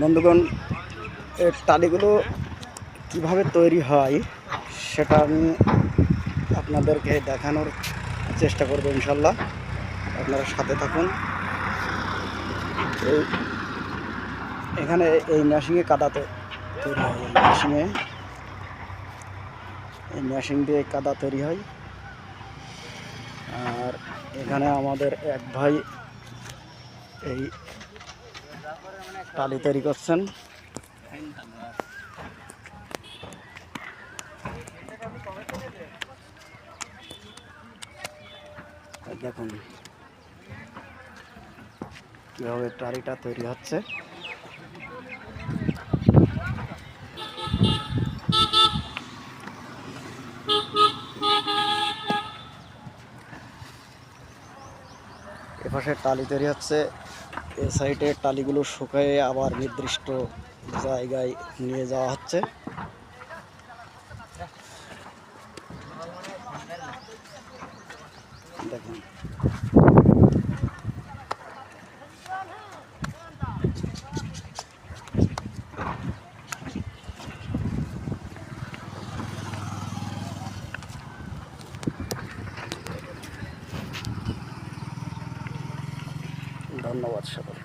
বন্ধুগণ, এর টালিগুলো কিভাবে তৈরি হয় সেটা আমি আপনাদেরকে দেখানোর চেষ্টা করব ইনশাল্লাহ। আপনারা সাথে থাকুন। এখানে এই মেশিনে কাদাতে তৈরি হয়, এই মেশিন দিয়ে কাদা তৈরি হয়। আর এখানে আমাদের এক ভাই এই টালি তৈরি করছেন। দেখুন কিভাবে টালিটা তৈরি হচ্ছে। এপাশে টালি তৈরি হচ্ছে, এ সাইডে টালিগুলো শুকিয়ে আবার নির্দিষ্ট জায়গায় নিয়ে যাওয়া হচ্ছে। দেখুন ধন্যবাদ সকল।